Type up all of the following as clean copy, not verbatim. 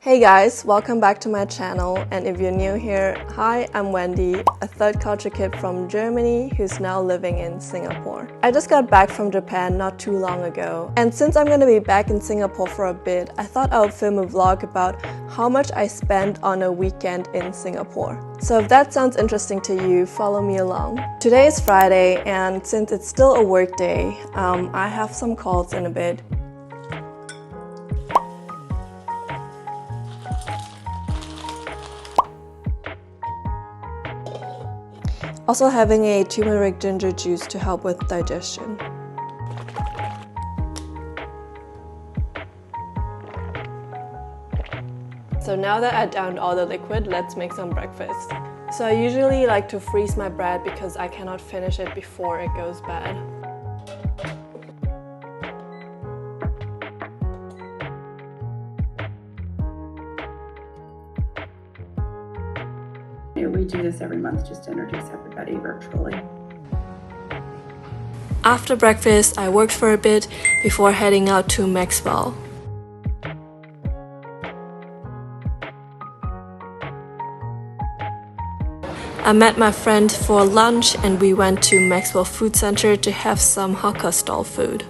Hey guys, welcome back to my channel, and if you're new here, hi, I'm Wendy, a third culture kid from Germany who's now living in Singapore. I just got back from Japan not too long ago, and since I'm gonna be back in Singapore for a bit, I thought I would film a vlog about how much I spent on a weekend in Singapore. So if that sounds interesting to you, follow me along. Today is Friday, and since it's still a work day, I have some calls in a bit. Also having a turmeric ginger juice to help with digestion. So now that I downed all the liquid, let's make some breakfast. So I usually like to freeze my bread because I cannot finish it before it goes bad. We do this every month just to introduce everybody virtually. After breakfast, I worked for a bit before heading out to Maxwell. I met my friend for lunch and we went to Maxwell Food Center to have some hawker stall food.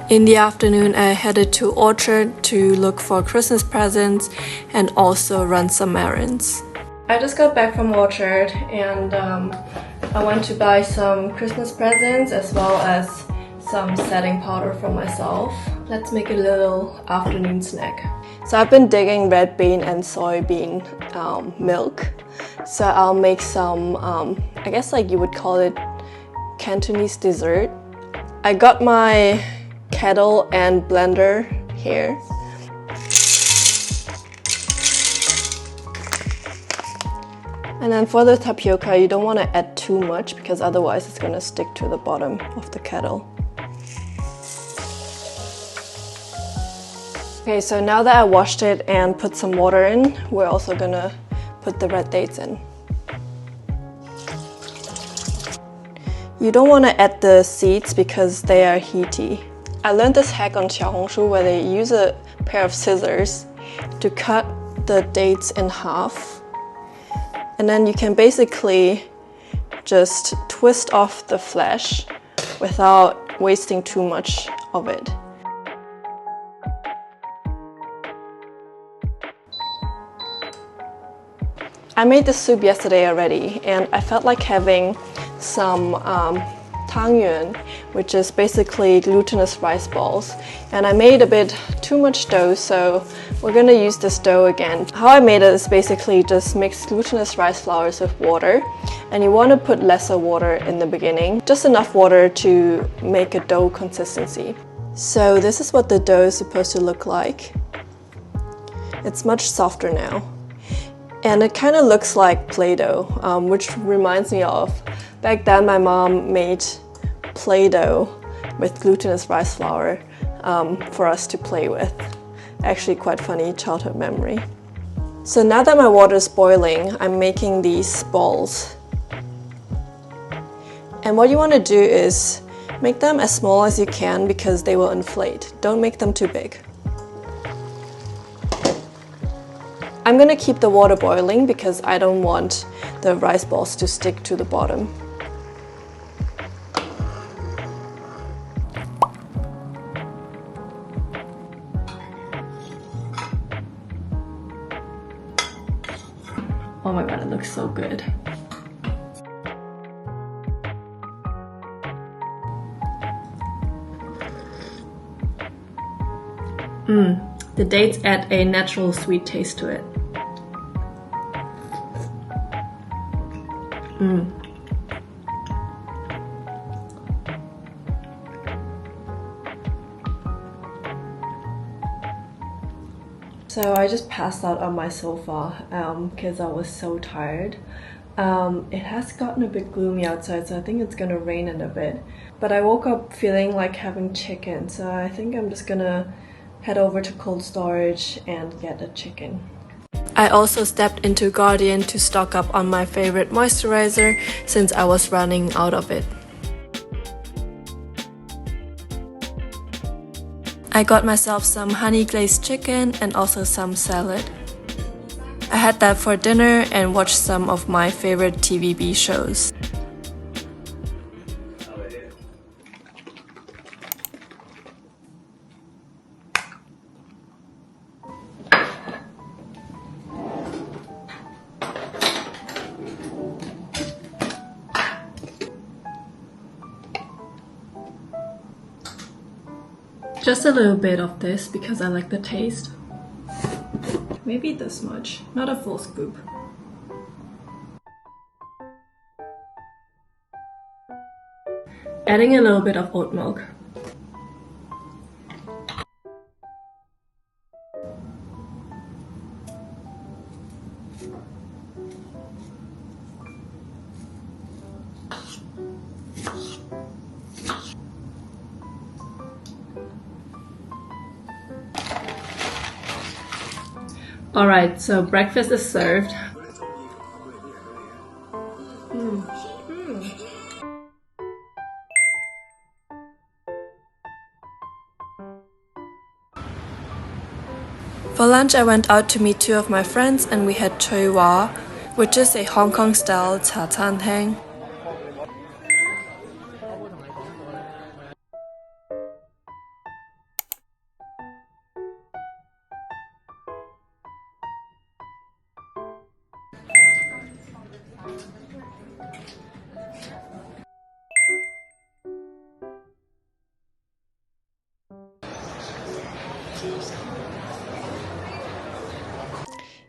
In the afternoon, I headed to Orchard to look for Christmas presents and also run some errands. I just got back from Orchard and I went to buy some Christmas presents as well as some setting powder for myself. Let's make a little afternoon snack. So I've been digging red bean and soybean milk. So I'll make some, I guess like you would call it Cantonese dessert. I got my kettle and blender here. And then for the tapioca, you don't want to add too much because otherwise it's going to stick to the bottom of the kettle. Okay, so now that I washed it and put some water in, we're also going to put the red dates in. You don't want to add the seeds because they are heaty. I learned this hack on Xiaohongshu where they use a pair of scissors to cut the dates in half. And then you can basically just twist off the flesh without wasting too much of it. I made this soup yesterday already and I felt like having some tangyuan, which is basically glutinous rice balls, and I made a bit too much dough, so we're gonna use this dough again. How I made it is basically just mix glutinous rice flours with water, and you want to put lesser water in the beginning, just enough water to make a dough consistency. So this is what the dough is supposed to look like. It's much softer now, and it kind of looks like Play-Doh, which reminds me of back then my mom made Play-Doh with glutinous rice flour for us to play with. Actually quite funny childhood memory. So now that my water is boiling, I'm making these balls. And what you want to do is make them as small as you can because they will inflate. Don't make them too big. I'm gonna keep the water boiling because I don't want the rice balls to stick to the bottom. Oh my god, it looks so good. The dates add a natural sweet taste to it. So I just passed out on my sofa because I was so tired. It has gotten a bit gloomy outside, so I think it's gonna rain in a bit. But I woke up feeling like having chicken, so I think I'm just gonna head over to cold storage and get a chicken. I also stepped into Guardian to stock up on my favorite moisturizer since I was running out of it. I got myself some honey glazed chicken and also some salad. I had that for dinner and watched some of my favorite TVB shows. Just a little bit of this because I like the taste. Maybe this much, not a full scoop. Adding a little bit of oat milk. Alright, so breakfast is served. For lunch, I went out to meet two of my friends and we had Choi Wa, which is a Hong Kong style cha chan tang.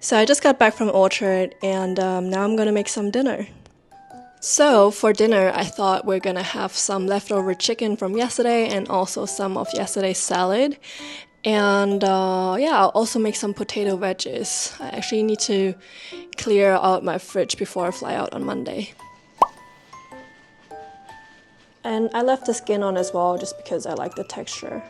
So I just got back from Orchard and now I'm gonna make some dinner. So for dinner, I thought we're gonna have some leftover chicken from yesterday and also some of yesterday's salad. And yeah, I'll also make some potato wedges. I actually need to clear out my fridge before I fly out on Monday. And I left the skin on as well just because I like the texture.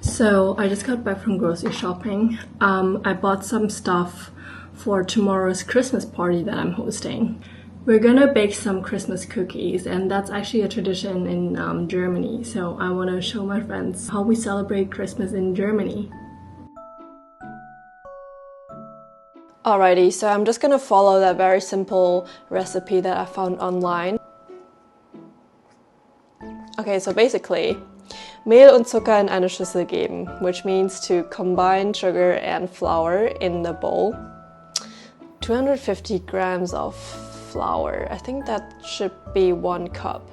So I just got back from grocery shopping. I bought some stuff for tomorrow's Christmas party that I'm hosting. We're gonna bake some Christmas cookies, and that's actually a tradition in Germany. So I want to show my friends how we celebrate Christmas in Germany. Alrighty, so I'm just gonna follow that very simple recipe that I found online. Okay, so basically, Mehl und Zucker in eine Schüssel geben, which means to combine sugar and flour in the bowl. 250 grams of flour. I think that should be 1 cup.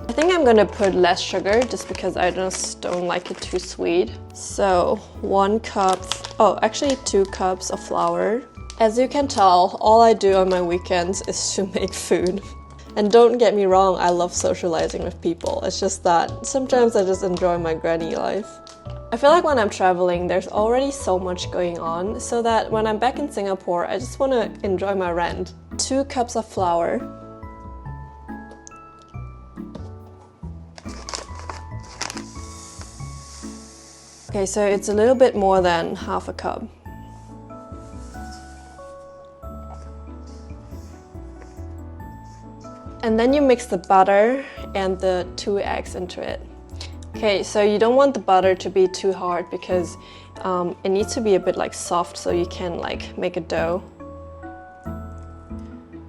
I think I'm gonna put less sugar just because I just don't like it too sweet. So 1 cup, oh, actually 2 cups of flour. As you can tell, all I do on my weekends is to make food. And don't get me wrong, I love socializing with people. It's just that sometimes I just enjoy my granny life. I feel like when I'm traveling, there's already so much going on, so that when I'm back in Singapore, I just want to enjoy my rent. 2 cups of flour. Okay, so it's a little bit more than half a cup. And then you mix the butter and the 2 eggs into it. Okay, so you don't want the butter to be too hard because it needs to be a bit like soft so you can like make a dough.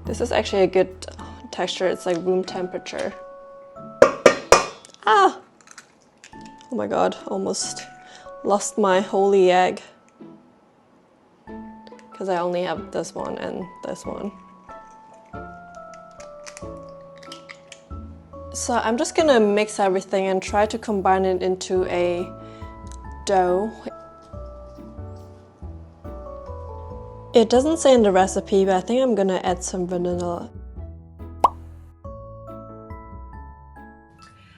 This is actually a good texture, it's like room temperature. Ah! Oh my god, almost lost my holy egg. Because I only have this one and this one. So I'm just gonna mix everything and try to combine it into a dough. It doesn't say in the recipe, but I think I'm gonna add some vanilla.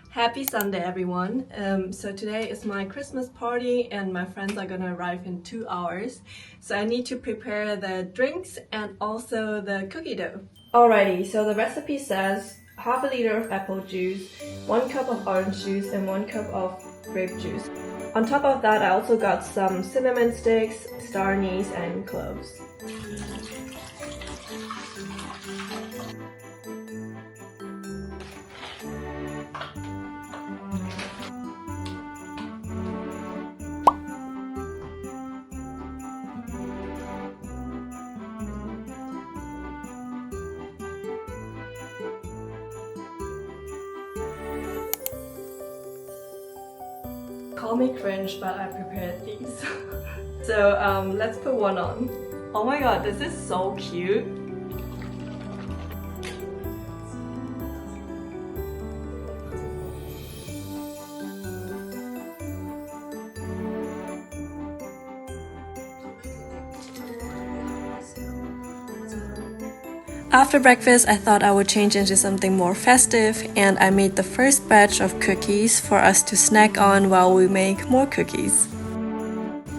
Happy Sunday, everyone. So today is my Christmas party and my friends are gonna arrive in 2 hours. So I need to prepare the drinks and also the cookie dough. Alrighty, so the recipe says half a liter of apple juice, 1 cup of orange juice, and 1 cup of grape juice. On top of that, I also got some cinnamon sticks, star anise, and cloves. Call me cringe, but I prepared these. So let's put one on. Oh my god, this is so cute. After breakfast, I thought I would change into something more festive, and I made the first batch of cookies for us to snack on while we make more cookies.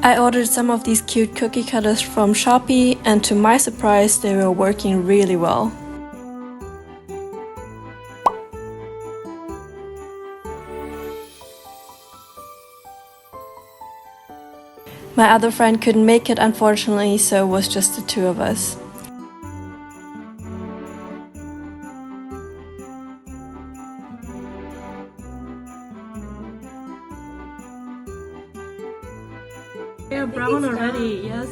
I ordered some of these cute cookie cutters from Shopee, and to my surprise, they were working really well. My other friend couldn't make it, unfortunately, so it was just the two of us. They're brown already, yes.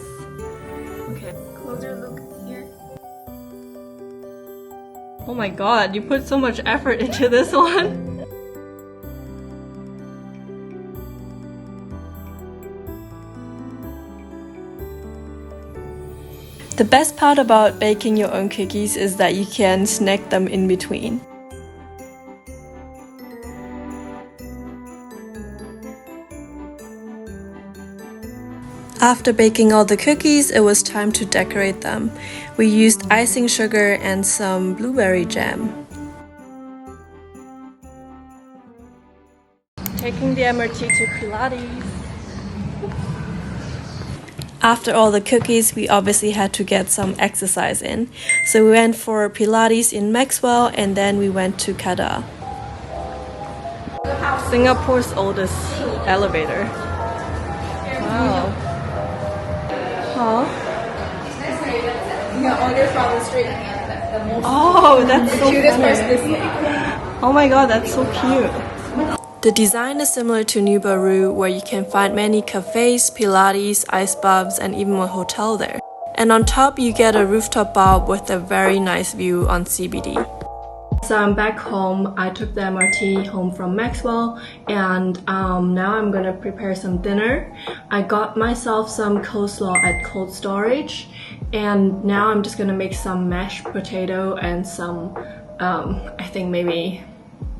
Okay. Closer look here. Oh my god, you put so much effort into this one. The best part about baking your own cookies is that you can snack them in between. After baking all the cookies, it was time to decorate them. We used icing sugar and some blueberry jam. Taking the MRT to Pilates. After all the cookies, we obviously had to get some exercise in. So we went for Pilates in Maxwell, and then we went to Kada, Singapore's oldest elevator. Wow. Huh? You can order from the street. Oh, that's so Cutest funny. person to see. Oh my god, that's so cute. The design is similar to Nubaru, where you can find many cafes, Pilates, ice baths, and even a hotel there. And on top, you get a rooftop bar with a very nice view on CBD. So I'm back home. I took the MRT home from Maxwell, and now I'm gonna prepare some dinner. I got myself some coleslaw at cold storage, and now I'm just gonna make some mashed potato and some, I think maybe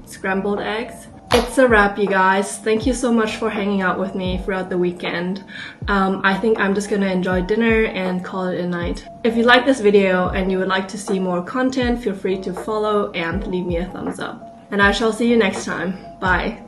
scrambled eggs. It's a wrap, you guys. Thank you so much for hanging out with me throughout the weekend. I think I'm just gonna enjoy dinner and call it a night. If you like this video and you would like to see more content, feel free to follow and leave me a thumbs up. And I shall see you next time. Bye.